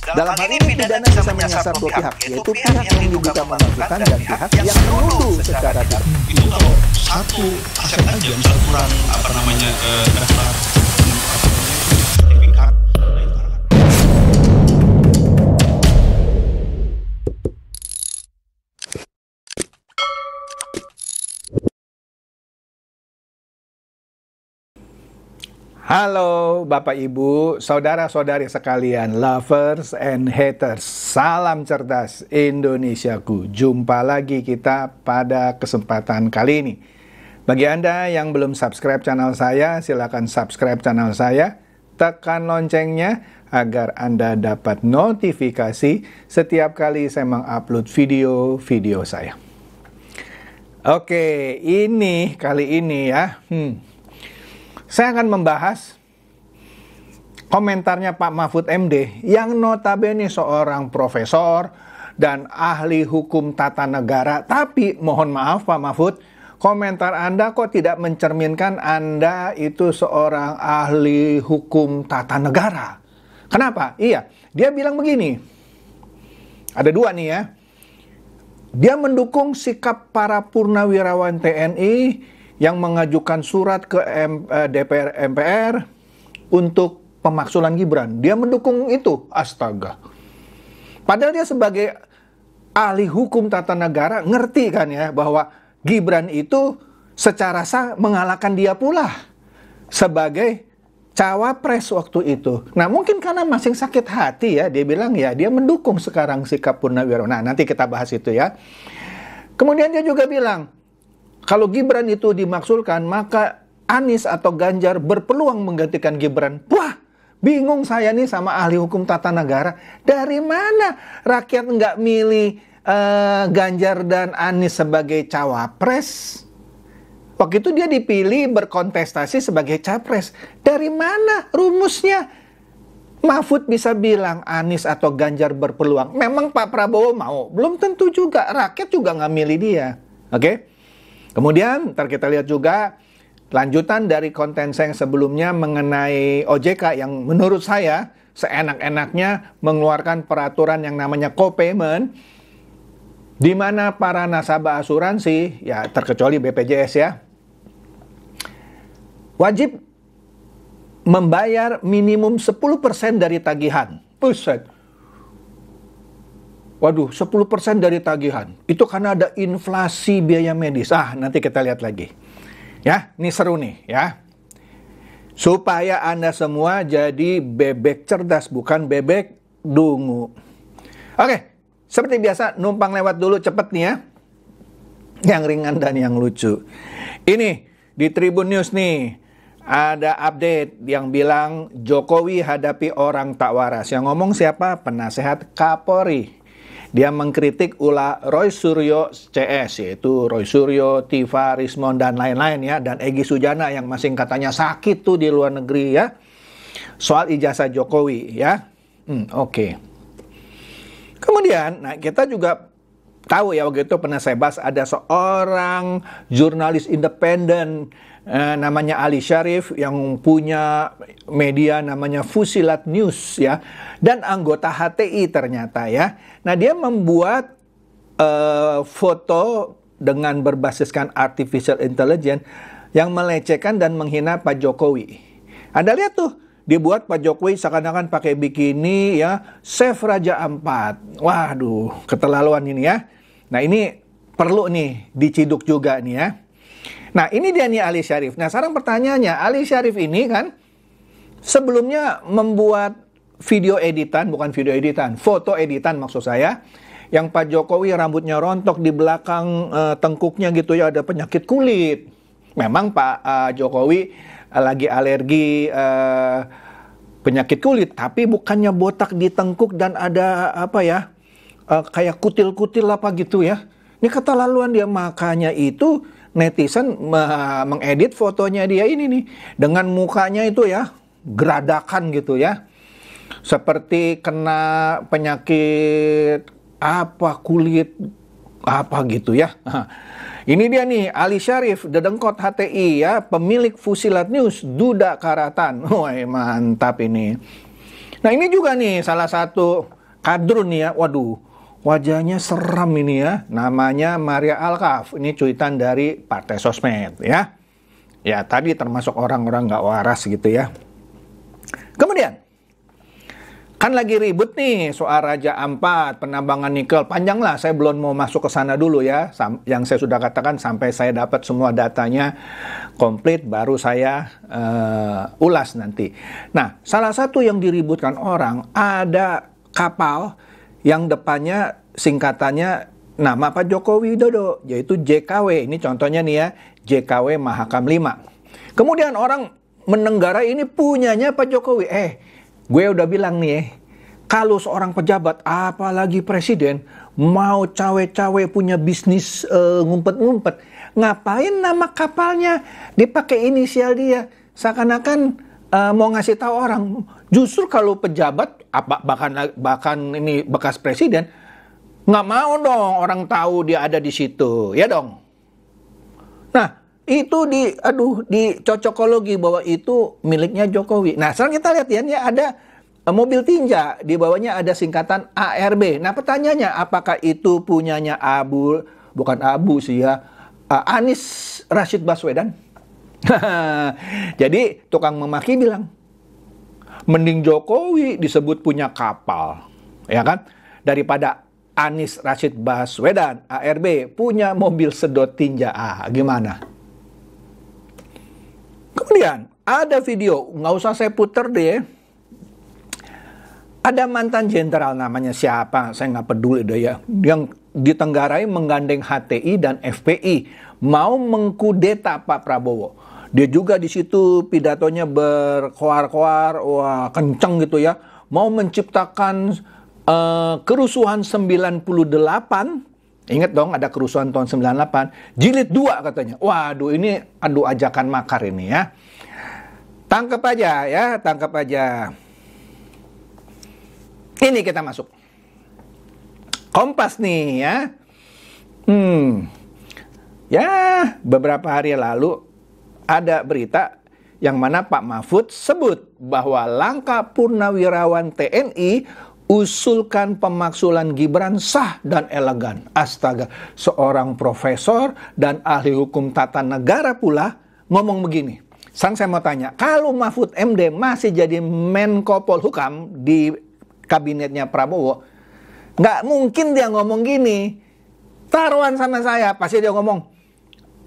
Dalam hal ini pidana bisa menyasar dua pihak, yaitu pihak yang diduga mengajukan dan pihak yang menuduh secara tidak. Itu kalau satu aset aja, misal kurang daftar sertifikat. Halo Bapak Ibu, saudara-saudari sekalian, lovers and haters, salam cerdas Indonesiaku. Jumpa lagi kita pada kesempatan kali ini. Bagi Anda yang belum subscribe channel saya, silakan subscribe channel saya, tekan loncengnya agar Anda dapat notifikasi setiap kali saya mengupload video-video saya. Oke, kali ini ya. Saya akan membahas komentarnya Pak Mahfud MD yang notabene seorang profesor dan ahli hukum tata negara. Tapi mohon maaf Pak Mahfud, komentar Anda kok tidak mencerminkan Anda itu seorang ahli hukum tata negara. Kenapa? Iya, dia bilang begini. Ada dua nih ya. Dia mendukung sikap para purnawirawan TNI yang mengajukan surat ke DPR MPR untuk pemaksulan Gibran. Dia mendukung itu, astaga. Padahal dia sebagai ahli hukum tata negara ngerti kan ya bahwa Gibran itu secara sah mengalahkan dia pula sebagai cawapres waktu itu. Nah mungkin karena masih sakit hati ya, dia bilang ya dia mendukung sekarang sikap Purnawirawan. Nah nanti kita bahas itu ya. Kemudian dia juga bilang, kalau Gibran itu dimaksulkan, maka Anies atau Ganjar berpeluang menggantikan Gibran. Wah, bingung saya nih sama ahli hukum tata negara. Dari mana rakyat nggak milih Ganjar dan Anies sebagai cawapres? Waktu itu dia dipilih berkontestasi sebagai capres. Dari mana rumusnya? Mahfud bisa bilang Anies atau Ganjar berpeluang. Memang Pak Prabowo mau? Belum tentu juga. Rakyat juga nggak milih dia. Oke? Kemudian, ntar kita lihat juga lanjutan dari konten saya yang sebelumnya mengenai OJK yang menurut saya seenak-enaknya mengeluarkan peraturan yang namanya co-payment di mana para nasabah asuransi, ya terkecuali BPJS ya, wajib membayar minimum 10% dari tagihan. Buset. Waduh, 10% dari tagihan. Itu karena ada inflasi biaya medis. Nanti kita lihat lagi. Ya, ini seru nih ya. Supaya Anda semua jadi bebek cerdas, bukan bebek dungu. Oke, seperti biasa, numpang lewat dulu cepet nih ya. Yang ringan dan yang lucu. Ini, di Tribun News nih, ada update yang bilang Jokowi hadapi orang tak waras. Yang ngomong siapa? Penasehat Kapolri. Dia mengkritik ulah Roy Suryo CS, yaitu Roy Suryo, Tiva, Rismon, dan lain-lain ya. Dan Egy Sujana yang masing katanya sakit tuh di luar negeri ya. Soal ijazah Jokowi ya. Oke. Kemudian, kita juga tahu ya waktu itu pernah saya bahas ada seorang jurnalis independen namanya Ali Syarif yang punya media namanya Fusilat News ya, dan anggota HTI ternyata ya. Nah dia membuat foto dengan berbasiskan artificial intelligence yang melecehkan dan menghina Pak Jokowi. Anda lihat tuh, dibuat Pak Jokowi seakan-akan pakai bikini ya, Chef Raja Ampat. Waduh, keterlaluan ini ya. Nah ini perlu nih diciduk juga nih ya. Nah ini dia nih Ali Syarif. Nah sekarang pertanyaannya, Ali Syarif ini kan sebelumnya membuat video editan, bukan video editan, foto editan maksud saya, yang Pak Jokowi rambutnya rontok di belakang tengkuknya gitu ya, ada penyakit kulit. Memang Pak Jokowi lagi alergi penyakit kulit, tapi bukannya botak di tengkuk dan ada apa ya, kayak kutil-kutil apa gitu ya. Ini keterlaluan dia, makanya itu netizen mengedit fotonya dia ini nih dengan mukanya itu ya geradakan gitu ya, seperti kena penyakit apa kulit apa gitu ya. Ini dia nih Ali Syarif, dedengkot HTI ya, pemilik Fusilat News, Duda Karatan. Wah mantap ini. Nah ini juga nih salah satu Kadrun nih ya, waduh, wajahnya seram ini ya. Namanya Maria Alkaf. Ini cuitan dari Partai Sosmed ya. Ya tadi termasuk orang-orang nggak waras gitu ya. Kemudian, kan lagi ribut nih soal Raja Ampat, penambangan nikel. Panjang lah, saya belum mau masuk ke sana dulu ya. Yang saya sudah katakan sampai saya dapat semua datanya komplit, baru saya ulas nanti. Nah, salah satu yang diributkan orang, ada kapal yang depannya singkatannya nama Pak Joko Widodo, yaitu JKW. Ini contohnya nih ya, JKW Mahakam 5. Kemudian orang menenggarai ini punyanya Pak Jokowi. Gue udah bilang nih, kalau seorang pejabat, apalagi presiden, mau cawe-cawe punya bisnis ngumpet-ngumpet, ngapain nama kapalnya dipakai inisial dia? Seakan-akan mau ngasih tahu orang. Justru kalau pejabat, bahkan ini bekas presiden, nggak mau dong orang tahu dia ada di situ, ya dong. Nah, itu dicocokologi bahwa itu miliknya Jokowi. Nah, sekarang kita lihat ya, ada mobil tinja, di bawahnya ada singkatan ARB. Nah, pertanyaannya, apakah itu punyanya Anies Rashid Baswedan? Jadi, tukang memaki bilang, mending Jokowi disebut punya kapal, ya kan? Daripada Anies Rashid Baswedan, ARB, punya mobil sedot tinja. Gimana? Kemudian ada video, nggak usah saya puter deh. Ada mantan jenderal namanya siapa, saya nggak peduli deh ya. Yang ditenggarai menggandeng HTI dan FPI mau mengkudeta Pak Prabowo. Dia juga di situ pidatonya berkoar-koar, wah kenceng gitu ya. Mau menciptakan kerusuhan 98. Ingat dong, ada kerusuhan tahun 98, jilid 2 katanya. Waduh, ini ajakan makar ini ya. Tangkap aja ya, tangkap aja. Ini kita masuk. Kompas nih ya. Ya, beberapa hari lalu ada berita yang mana Pak Mahfud sebut bahwa langkah Purnawirawan TNI usulkan pemaksulan Gibran sah dan elegan. Astaga, seorang profesor dan ahli hukum tata negara pula ngomong begini. Saya mau tanya, kalau Mahfud MD masih jadi Menko Polhukam di kabinetnya Prabowo, nggak mungkin dia ngomong gini. Taruhan sama saya, pasti dia ngomong,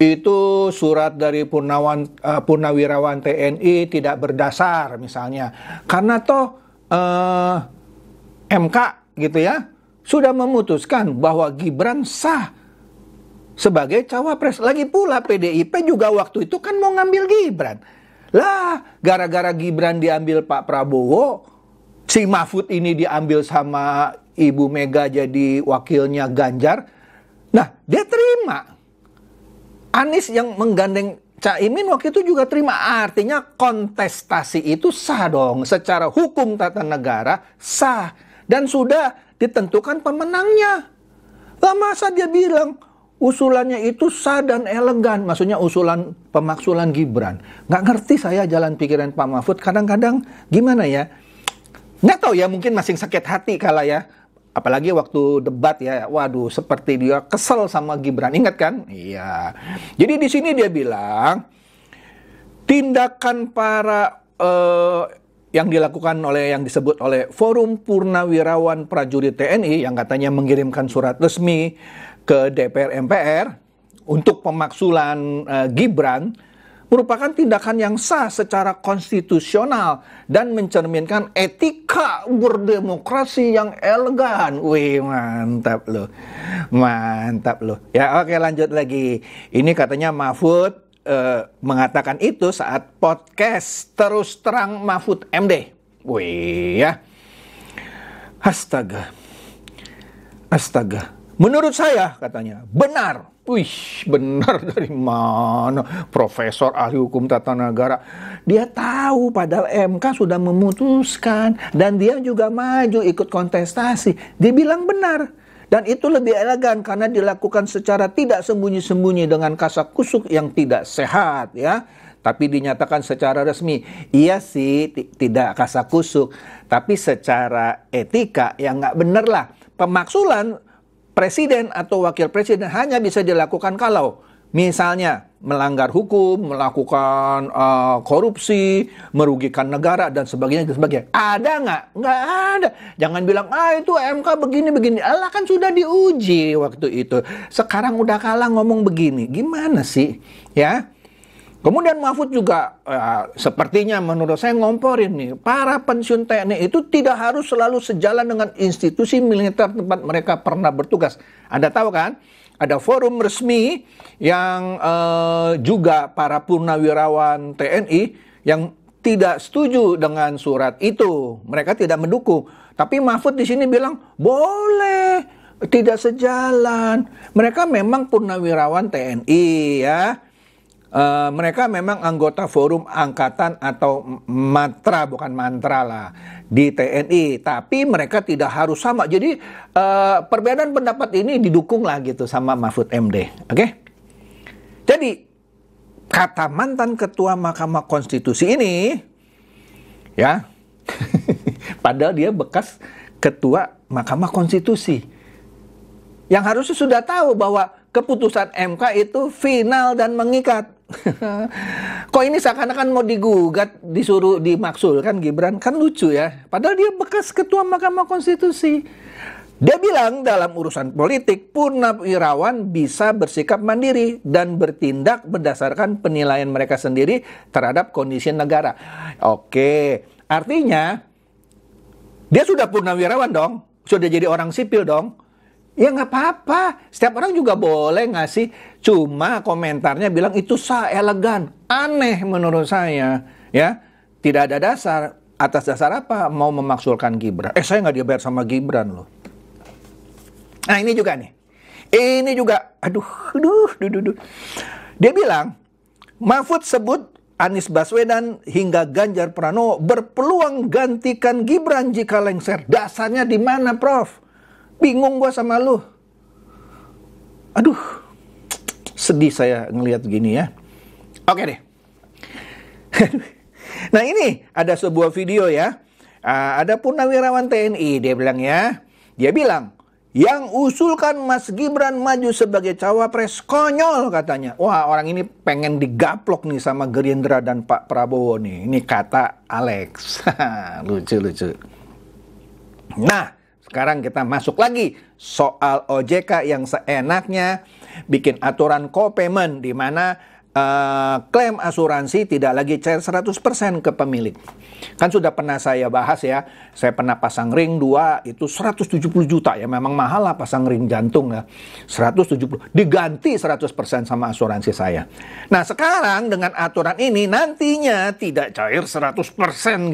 itu surat dari Purnawirawan TNI tidak berdasar misalnya. Karena toh MK gitu ya sudah memutuskan bahwa Gibran sah sebagai cawapres. Lagi pula PDIP juga waktu itu kan mau ngambil Gibran. Lah, gara-gara Gibran diambil Pak Prabowo, si Mahfud ini diambil sama Ibu Mega jadi wakilnya Ganjar. Nah, dia terima. Anies yang menggandeng Caimin waktu itu juga terima. Artinya kontestasi itu sah dong. Secara hukum tata negara sah. Dan sudah ditentukan pemenangnya. Lah masa dia bilang usulannya itu sah dan elegan. Maksudnya usulan pemaksulan Gibran. Nggak ngerti saya jalan pikiran Pak Mahfud. Kadang-kadang gimana ya. Nggak tahu ya, mungkin masih sakit hati kala ya. Apalagi waktu debat ya. Waduh, seperti dia kesel sama Gibran. Ingat kan? Iya. Jadi di sini dia bilang tindakan para yang dilakukan yang disebut oleh Forum Purnawirawan Prajurit TNI yang katanya mengirimkan surat resmi ke DPR MPR untuk pemaksulan Gibran merupakan tindakan yang sah secara konstitusional dan mencerminkan etika berdemokrasi yang elegan. Wih, mantap loh. Mantap loh. Ya, oke, lanjut lagi. Ini katanya Mahfud mengatakan itu saat podcast Terus Terang Mahfud MD. Wih ya. Astaga. Menurut saya katanya benar. Wih, benar dari mana? Profesor ahli hukum tata negara. Dia tahu padahal MK sudah memutuskan dan dia juga maju ikut kontestasi. Dia bilang benar. Dan itu lebih elegan karena dilakukan secara tidak sembunyi-sembunyi dengan kasakusuk yang tidak sehat ya. tapi dinyatakan secara resmi. Iya sih, tidak kasakusuk, tapi secara etika ya nggak bener lah. Pemaksulan presiden atau wakil presiden hanya bisa dilakukan kalau misalnya melanggar hukum, melakukan korupsi, merugikan negara, dan sebagainya. Ada nggak? Nggak ada. Jangan bilang, itu MK begini-begini. Allah kan sudah diuji waktu itu. Sekarang udah kalah ngomong begini. Gimana sih? Ya. Kemudian Mahfud juga, sepertinya menurut saya ngomporin nih, para pensiun TNI itu tidak harus selalu sejalan dengan institusi militer tempat mereka pernah bertugas. Anda tahu kan? Ada forum resmi yang juga para purnawirawan TNI yang tidak setuju dengan surat itu. Mereka tidak mendukung. Tapi Mahfud di sini bilang, boleh, tidak sejalan. Mereka memang purnawirawan TNI ya. Mereka memang anggota forum angkatan atau matra, bukan mantra lah, di TNI. Tapi mereka tidak harus sama. Jadi perbedaan pendapat ini didukung lah gitu sama Mahfud MD. Oke? Jadi kata mantan ketua Mahkamah Konstitusi ini, ya, padahal dia bekas ketua Mahkamah Konstitusi, yang harusnya sudah tahu bahwa keputusan MK itu final dan mengikat. Kok ini seakan-akan mau digugat, disuruh dimaksulkan Gibran? Kan lucu ya. Padahal dia bekas ketua Mahkamah Konstitusi. Dia bilang dalam urusan politik, purnawirawan bisa bersikap mandiri dan bertindak berdasarkan penilaian mereka sendiri terhadap kondisi negara. Oke, artinya dia sudah purnawirawan dong, sudah jadi orang sipil dong. Ya nggak apa-apa, setiap orang juga boleh ngasih, cuma komentarnya bilang itu elegan, aneh menurut saya, ya. Tidak ada dasar, atas dasar apa mau memaksulkan Gibran? Saya nggak dibayar sama Gibran loh. Nah ini juga nih, ini juga, aduh. Dia bilang, Mahfud sebut Anies Baswedan hingga Ganjar Pranowo berpeluang gantikan Gibran jika lengser. Dasarnya di mana, Prof? Bingung gua sama lu. Aduh, sedih saya ngelihat gini ya. Oke deh. Nah ini ada sebuah video ya. Ada purnawirawan TNI, dia bilang ya. Dia bilang, yang usulkan Mas Gibran maju sebagai cawapres konyol katanya. Wah, orang ini pengen digaplok nih sama Gerindra dan Pak Prabowo nih. Ini kata Alex. Lucu. Nah, sekarang kita masuk lagi soal OJK yang seenaknya bikin aturan co-payment di mana klaim asuransi tidak lagi cair 100% ke pemilik. Kan sudah pernah saya bahas ya, saya pernah pasang ring 2 itu 170 juta ya, memang mahal lah pasang ring jantung ya. 170 diganti 100% sama asuransi saya. Nah, sekarang dengan aturan ini nantinya tidak cair 100%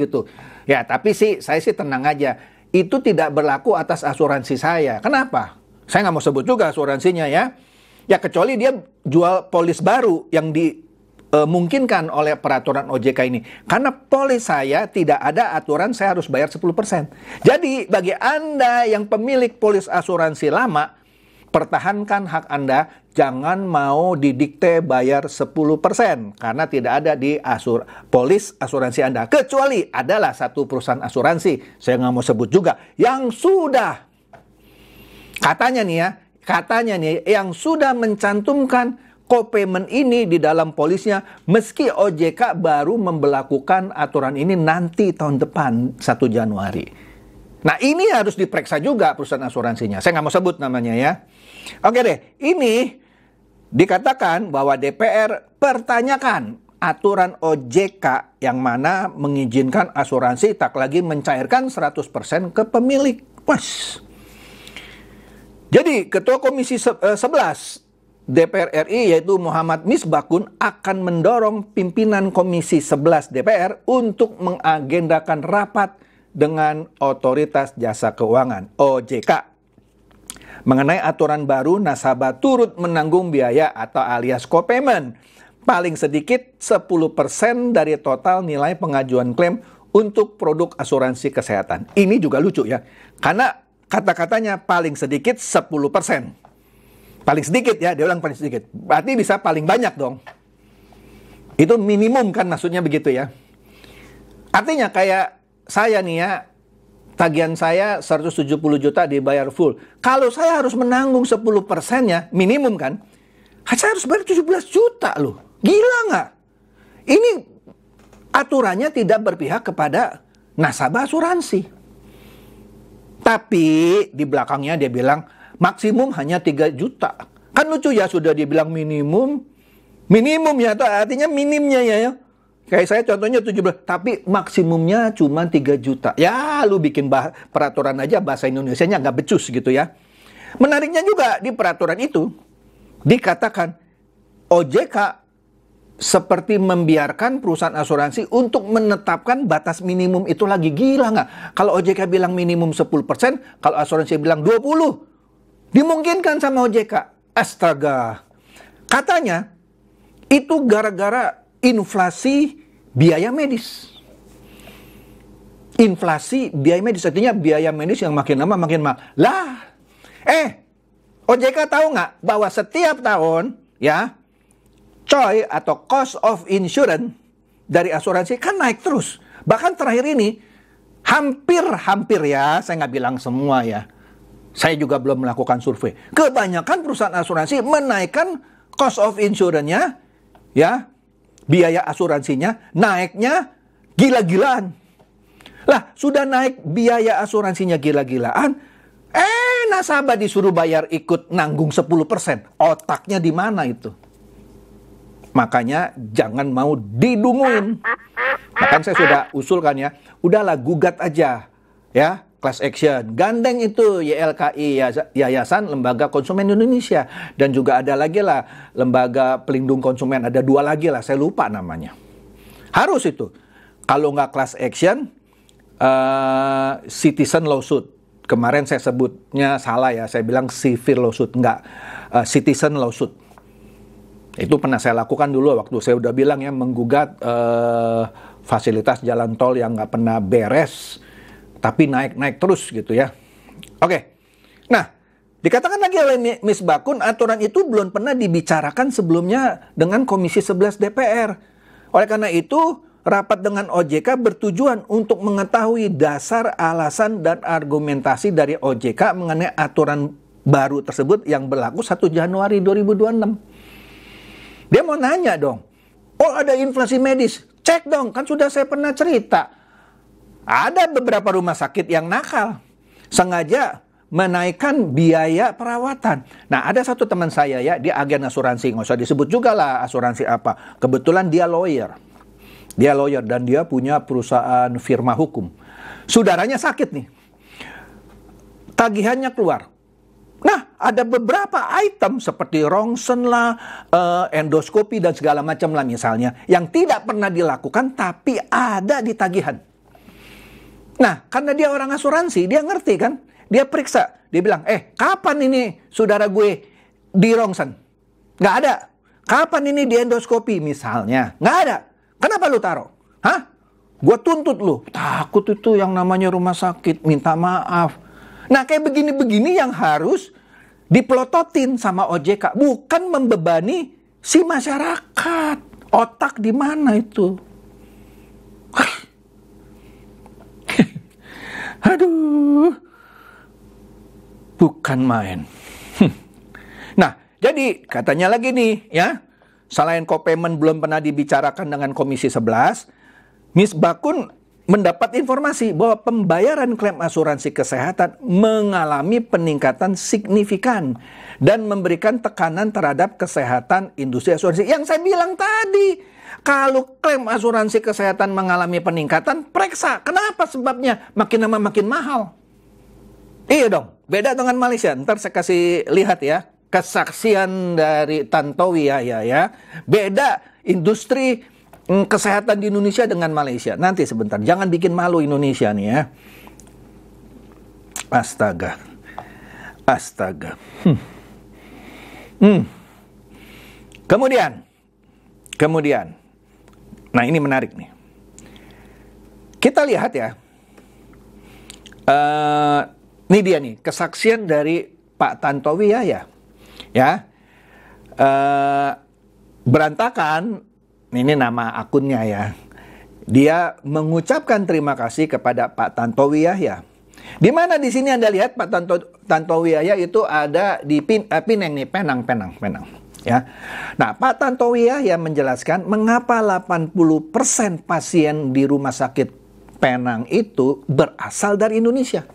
gitu. Ya, tapi saya sih tenang aja. Itu tidak berlaku atas asuransi saya. Kenapa? Saya nggak mau sebut juga asuransinya ya. Ya kecuali dia jual polis baru yang dimungkinkan oleh peraturan OJK ini. Karena polis saya tidak ada aturan saya harus bayar 10%. Jadi bagi Anda yang pemilik polis asuransi lama, pertahankan hak Anda, jangan mau didikte bayar 10% karena tidak ada di polis asuransi Anda. Kecuali adalah satu perusahaan asuransi, saya nggak mau sebut juga, yang sudah katanya nih yang sudah mencantumkan co-payment ini di dalam polisnya, meski OJK baru memberlakukan aturan ini nanti tahun depan 1 Januari. Nah ini harus diperiksa juga perusahaan asuransinya. Saya nggak mau sebut namanya ya. Oke deh, ini dikatakan bahwa DPR pertanyakan aturan OJK yang mana mengizinkan asuransi tak lagi mencairkan 100% ke pemilik. Wes. Jadi Ketua Komisi 11 DPR RI yaitu Muhammad Misbakun akan mendorong pimpinan Komisi 11 DPR untuk mengagendakan rapat dengan Otoritas Jasa Keuangan OJK mengenai aturan baru nasabah turut menanggung biaya atau alias co-payment paling sedikit 10% dari total nilai pengajuan klaim untuk produk asuransi kesehatan. Ini juga lucu ya, karena kata-katanya paling sedikit 10%. Paling sedikit ya, dia bilang paling sedikit. Berarti bisa paling banyak dong. Itu minimum kan maksudnya begitu ya. Artinya kayak saya nih ya, tagihan saya 170 juta dibayar full. Kalau saya harus menanggung 10%-nya, minimum kan, saya harus bayar 17 juta loh. Gila nggak? Ini aturannya tidak berpihak kepada nasabah asuransi. Tapi di belakangnya dia bilang maksimum hanya 3 juta. Kan lucu ya, sudah dibilang minimum. Minimum ya, artinya minimnya ya. Kayak saya contohnya 17, tapi maksimumnya cuma 3 juta. Ya, lu bikin peraturan aja bahasa Indonesianya nggak becus gitu ya. Menariknya juga di peraturan itu, dikatakan OJK seperti membiarkan perusahaan asuransi untuk menetapkan batas minimum itu lagi. Gila nggak? Kalau OJK bilang minimum 10%, kalau asuransi bilang 20%. Dimungkinkan sama OJK. Astaga. Katanya, itu gara-gara inflasi biaya medis. Inflasi biaya medis, artinya biaya medis yang makin lama makin mahal. Lah, OJK tahu nggak bahwa setiap tahun ya, COI atau cost of insurance dari asuransi kan naik terus. Bahkan terakhir ini hampir ya, saya nggak bilang semua ya. Saya juga belum melakukan survei. Kebanyakan perusahaan asuransi menaikkan cost of insurance-nya ya. Biaya asuransinya naiknya gila-gilaan. Lah, sudah naik biaya asuransinya gila-gilaan, nasabah disuruh bayar ikut nanggung 10%. Otaknya di mana itu? Makanya jangan mau didunguin. Bahkan saya sudah usulkan ya, udahlah gugat aja ya, class action. Gandeng itu YLKI, Yayasan Lembaga Konsumen Indonesia. Dan juga ada lagi lah Lembaga Pelindung Konsumen. Ada 2 lagi lah, saya lupa namanya. Harus itu. Kalau nggak class action, citizen lawsuit. Kemarin saya sebutnya salah ya, saya bilang civil lawsuit. Nggak, citizen lawsuit. Itu pernah saya lakukan dulu waktu saya udah bilang ya, menggugat fasilitas jalan tol yang nggak pernah beres, tapi naik terus gitu ya. Oke. Nah, dikatakan lagi oleh Miss Bakun, aturan itu belum pernah dibicarakan sebelumnya dengan Komisi 11 DPR. Oleh karena itu, rapat dengan OJK bertujuan untuk mengetahui dasar, alasan, dan argumentasi dari OJK mengenai aturan baru tersebut yang berlaku 1 Januari 2026. Dia mau nanya dong, oh ada inflasi medis, cek dong, kan sudah saya pernah cerita. Ada beberapa rumah sakit yang nakal, sengaja menaikkan biaya perawatan. Nah, ada satu teman saya ya, dia agen asuransi, nggak usah disebut juga lah asuransi apa. Kebetulan dia lawyer. Dia lawyer dan dia punya perusahaan firma hukum. Saudaranya sakit nih. Tagihannya keluar. Nah, ada beberapa item seperti rongsen lah, endoskopi dan segala macam lah misalnya, yang tidak pernah dilakukan tapi ada di tagihan. Nah, karena dia orang asuransi, dia ngerti kan? Dia periksa. Dia bilang, kapan ini saudara gue di rongsen? Nggak ada. Kapan ini di endoskopi misalnya? Nggak ada. Kenapa lu taruh? Hah? Gue tuntut lu. Takut itu yang namanya rumah sakit. Minta maaf. Nah, kayak begini-begini yang harus dipelototin sama OJK. Bukan membebani si masyarakat. Otak di mana itu? Aduh, bukan main. Nah, jadi katanya lagi nih ya, selain co-payment belum pernah dibicarakan dengan Komisi 11, Miss Bakun mendapat informasi bahwa pembayaran klaim asuransi kesehatan mengalami peningkatan signifikan dan memberikan tekanan terhadap kesehatan industri asuransi. Yang saya bilang tadi, kalau klaim asuransi kesehatan mengalami peningkatan, periksa. Kenapa sebabnya? Makin lama makin mahal. Iya dong, beda dengan Malaysia. Ntar saya kasih lihat ya, kesaksian dari Tantowi ya. Beda industri kesehatan di Indonesia dengan Malaysia. Nanti sebentar, jangan bikin malu Indonesia nih ya. Astaga. Kemudian. Nah, ini menarik nih. Kita lihat ya. Ini dia nih, kesaksian dari Pak Tantowi ya. Berantakan ini nama akunnya ya. Dia mengucapkan terima kasih kepada Pak Tantowi Yahya. Di mana di sini Anda lihat Pak Tantowi Yahya itu ada di Pineng nih, Penang. Ya. Nah, Pak Tantowi Yahya menjelaskan mengapa 80% pasien di rumah sakit Penang itu berasal dari Indonesia.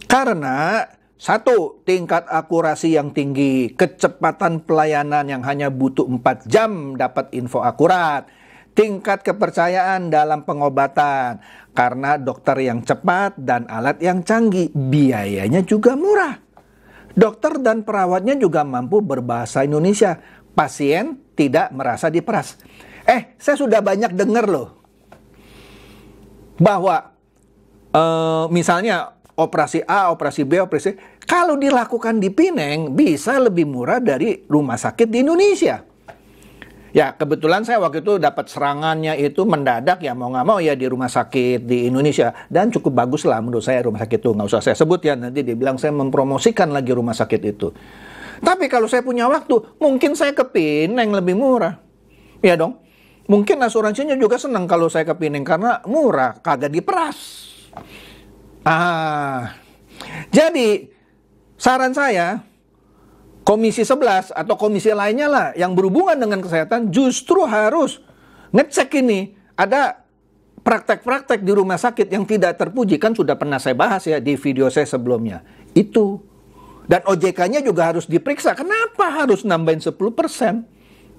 Karena satu, tingkat akurasi yang tinggi, kecepatan pelayanan yang hanya butuh 4 jam dapat info akurat, tingkat kepercayaan dalam pengobatan, karena dokter yang cepat dan alat yang canggih, biayanya juga murah. Dokter dan perawatnya juga mampu berbahasa Indonesia, pasien tidak merasa diperas. Saya sudah banyak dengar loh, bahwa misalnya operasi A, operasi B, operasi C, kalau dilakukan di Pineng bisa lebih murah dari rumah sakit di Indonesia. Ya, kebetulan saya waktu itu dapat serangannya itu mendadak ya, mau nggak mau ya di rumah sakit di Indonesia. Dan cukup bagus lah menurut saya rumah sakit itu. Nggak usah saya sebut ya, nanti dibilang saya mempromosikan lagi rumah sakit itu. Tapi kalau saya punya waktu, mungkin saya ke Pineng lebih murah. Ya dong. Mungkin asuransinya juga senang kalau saya ke Pineng karena murah, kagak diperas. Jadi saran saya, Komisi 11 atau komisi lainnya lah yang berhubungan dengan kesehatan justru harus ngecek ini. Ada praktek-praktek di rumah sakit yang tidak terpuji, kan sudah pernah saya bahas ya di video saya sebelumnya. Itu. Dan OJK-nya juga harus diperiksa. Kenapa harus nambahin 10%?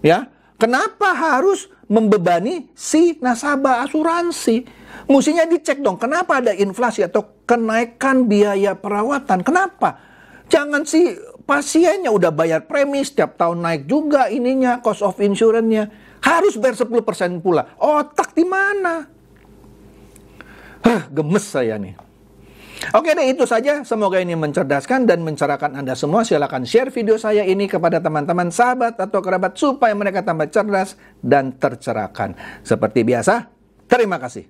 Ya, kenapa harus membebani si nasabah asuransi? Mestinya dicek dong, kenapa ada inflasi atau kenaikan biaya perawatan? Kenapa? Jangan si pasiennya udah bayar premi, setiap tahun naik juga ininya, cost of insurance-nya. Harus bayar 10% pula. Otak di mana? Gemes saya nih. Oke deh, itu saja. Semoga ini mencerdaskan dan mencerahkan Anda semua. Silakan share video saya ini kepada teman-teman, sahabat, atau kerabat supaya mereka tambah cerdas dan tercerahkan. Seperti biasa, terima kasih.